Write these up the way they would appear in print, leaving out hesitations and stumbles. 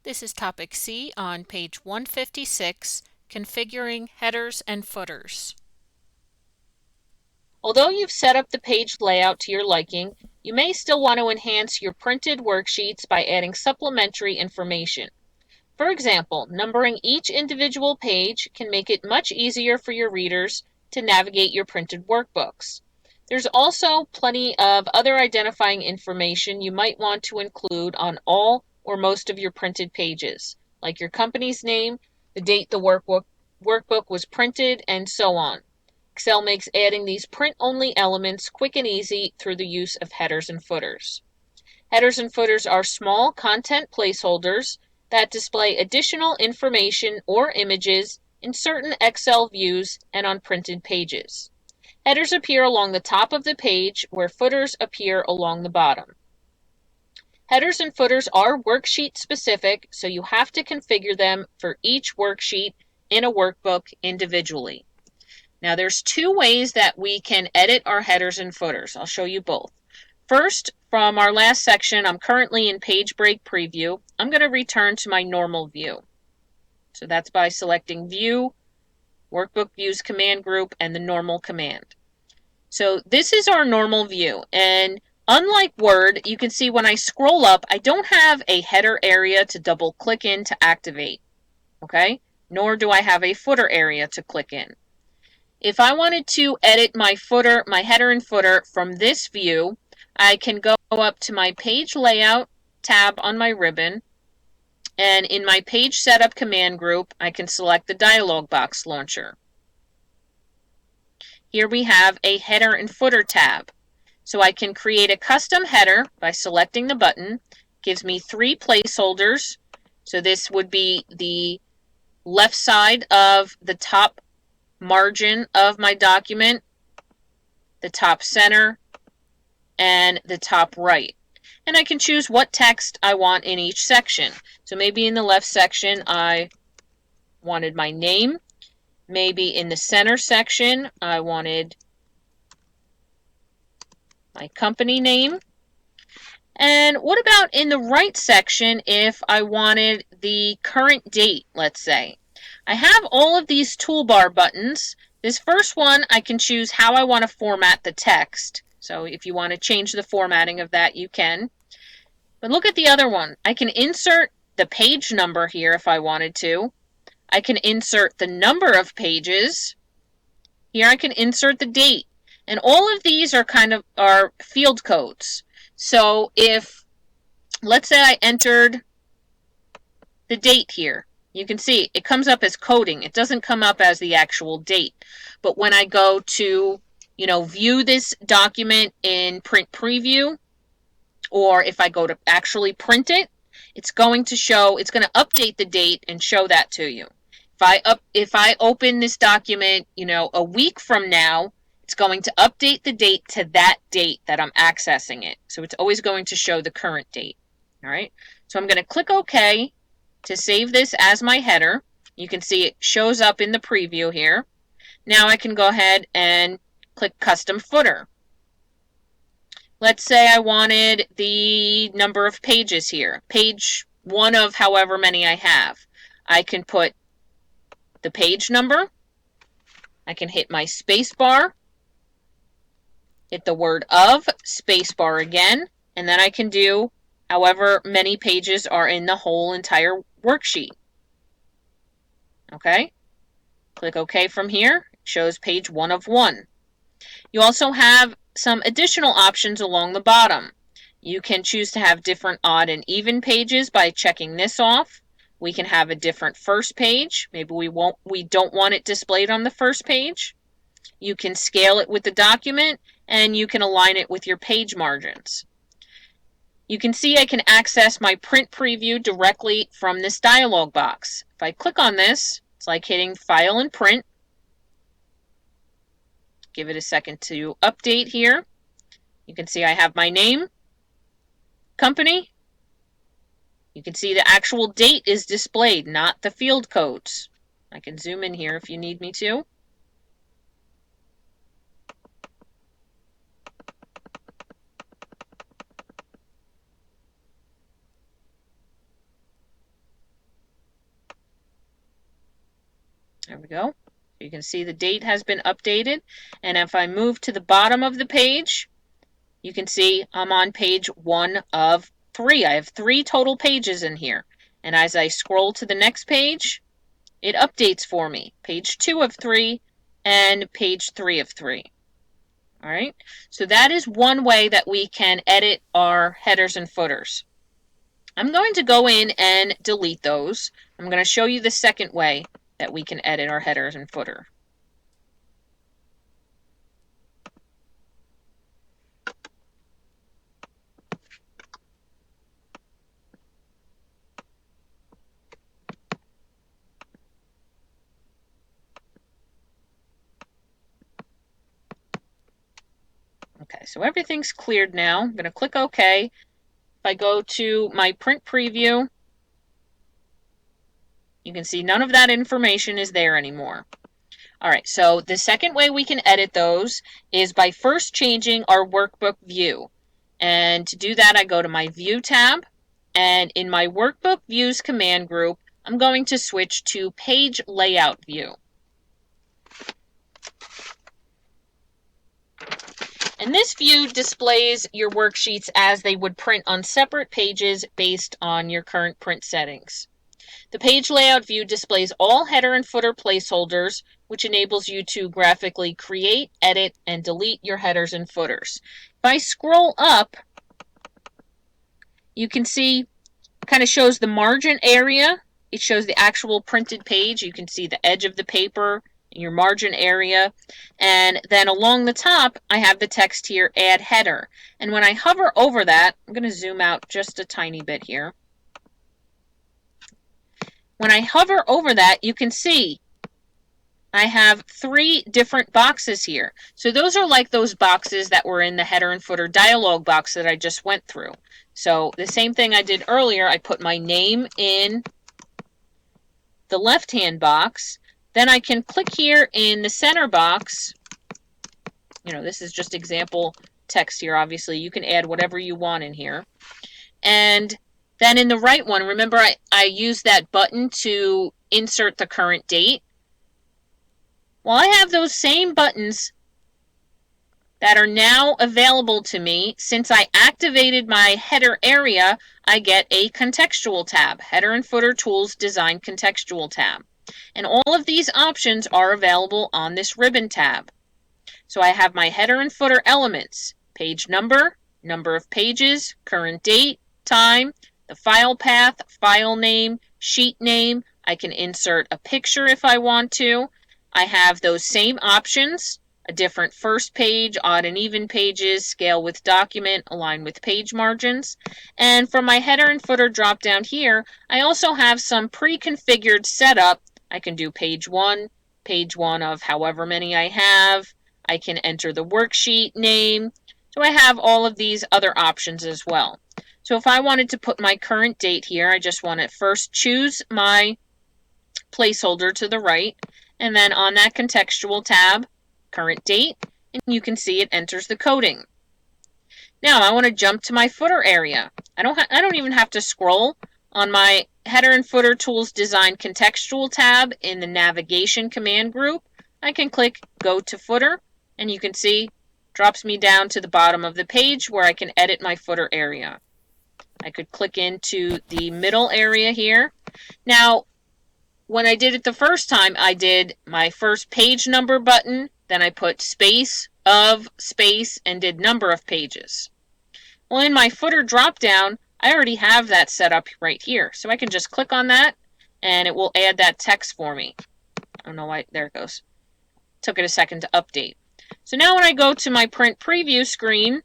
This is topic C on page 156, configuring headers and footers. Although you've set up the page layout to your liking, you may still want to enhance your printed worksheets by adding supplementary information. For example, numbering each individual page can make it much easier for your readers to navigate your printed workbooks. There's also plenty of other identifying information you might want to include on all or most of your printed pages, like your company's name, the date the workbook was printed, and so on. Excel makes adding these print-only elements quick and easy through the use of headers and footers. Headers and footers are small content placeholders that display additional information or images in certain Excel views and on printed pages. Headers appear along the top of the page, where footers appear along the bottom. Headers and footers are worksheet specific, so you have to configure them for each worksheet in a workbook individually. Now there's two ways that we can edit our headers and footers. I'll show you both. First, from our last section, I'm currently in page break preview. I'm going to return to my normal view. So that's by selecting View, Workbook Views Command Group, and the Normal command. So this is our normal view, and unlike Word, you can see when I scroll up, I don't have a header area to double click in to activate, okay? Nor do I have a footer area to click in. If I wanted to edit my header and footer from this view, I can go up to my page layout tab on my ribbon, and in my page setup command group, I can select the dialog box launcher. Here we have a header and footer tab. So I can create a custom header by selecting the button. It gives me 3 placeholders. So this would be the left side of the top margin of my document, the top center, and the top right. And I can choose what text I want in each section. So maybe in the left section I wanted my name. Maybe in the center section I wanted my company name. And what about in the right section if I wanted the current date, let's say? I have all of these toolbar buttons. This first one, I can choose how I want to format the text. So if you want to change the formatting of that, you can. But look at the other one. I can insert the page number here if I wanted to. I can insert the number of pages. Here I can insert the date. And all of these are field codes. So if, let's say I entered the date here, you can see it comes up as coding. It doesn't come up as the actual date. But when I go to, view this document in print preview, or if I go to actually print it, it's going to update the date and show that to you. If I open this document, a week from now, it's going to update the date to that date that I'm accessing it. So it's always going to show the current date. All right. So I'm going to click OK to save this as my header. You can see it shows up in the preview here. Now I can go ahead and click Custom Footer. Let's say I wanted the number of pages here. Page 1 of however many I have. I can put the page number. I can hit my space bar. Hit the word of, space bar again, and then I can do however many pages are in the whole entire worksheet. Okay? Click OK from here. It shows page 1 of 1. You also have some additional options along the bottom. You can choose to have different odd and even pages by checking this off. We can have a different first page. Maybe we don't want it displayed on the first page. You can scale it with the document, and you can align it with your page margins. You can see I can access my print preview directly from this dialog box. If I click on this, it's like hitting File and Print. Give it a second to update here. You can see I have my name, company. You can see the actual date is displayed, not the field codes. I can zoom in here if you need me to. we go. You can see the date has been updated. And if I move to the bottom of the page, you can see I'm on page 1 of 3. I have 3 total pages in here. And as I scroll to the next page, it updates for me. Page 2 of 3 and page 3 of 3. All right, so that is one way that we can edit our headers and footers. I'm going to go in and delete those. I'm going to show you the second way that we can edit our headers and footer. Okay, so everything's cleared now. I'm going to click OK. If I go to my print preview, you can see none of that information is there anymore. All right, so the second way we can edit those is by first changing our workbook view. And to do that, I go to my View tab, and in my Workbook Views command group, I'm going to switch to Page Layout View. And this view displays your worksheets as they would print on separate pages based on your current print settings. The page layout view displays all header and footer placeholders, which enables you to graphically create, edit, and delete your headers and footers. If I scroll up, you can see it kind of shows the margin area. It shows the actual printed page. You can see the edge of the paper, your margin area, and then along the top I have the text here, add header. And when I hover over that, I'm going to zoom out just a tiny bit here. When I hover over that, you can see I have 3 different boxes here. So those are like those boxes that were in the header and footer dialog box that I just went through. So the same thing I did earlier, I put my name in the left-hand box. Then I can click here in the center box. You know, this is just example text here. Obviously, you can add whatever you want in here. And then in the right one, remember I used that button to insert the current date. Well, I have those same buttons that are now available to me. Since I activated my header area, I get a contextual tab, Header and Footer Tools Design Contextual tab. And all of these options are available on this ribbon tab. So I have my header and footer elements, page number, number of pages, current date, time, the file path, file name, sheet name. I can insert a picture if I want to. I have those same options, a different first page, odd and even pages, scale with document, align with page margins. And from my header and footer drop down here, I also have some pre-configured setup. I can do page 1 of however many I have. I can enter the worksheet name. So I have all of these other options as well. So if I wanted to put my current date here, I just want to first choose my placeholder to the right, and then on that contextual tab, current date, and you can see it enters the coding. Now I want to jump to my footer area. I don't even have to scroll. On my Header and Footer Tools Design Contextual tab in the Navigation command group, I can click Go to Footer, and you can see drops me down to the bottom of the page where I can edit my footer area. I could click into the middle area here. Now, when I did it the first time, I did my first page number button, then I put space of space and did number of pages. Well, in my footer drop down, I already have that set up right here. So I can just click on that and it will add that text for me. I don't know why, there it goes. Took it a second to update. So now when I go to my print preview screen,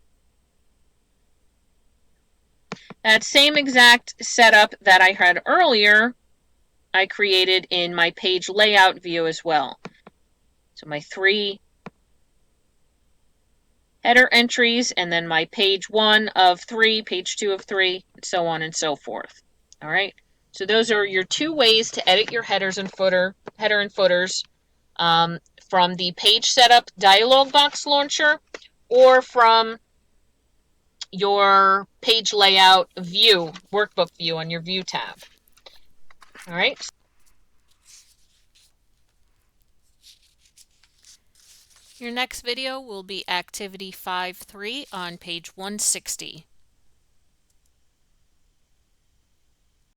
that same exact setup that I had earlier, I created in my page layout view as well. So my 3 header entries, and then my page 1 of 3, page 2 of 3, and so on and so forth. All right. So those are your 2 ways to edit your header and footers from the Page Setup dialog box launcher or from your page layout view, workbook view on your View tab. All right. Your next video will be Activity 5.3 on page 160.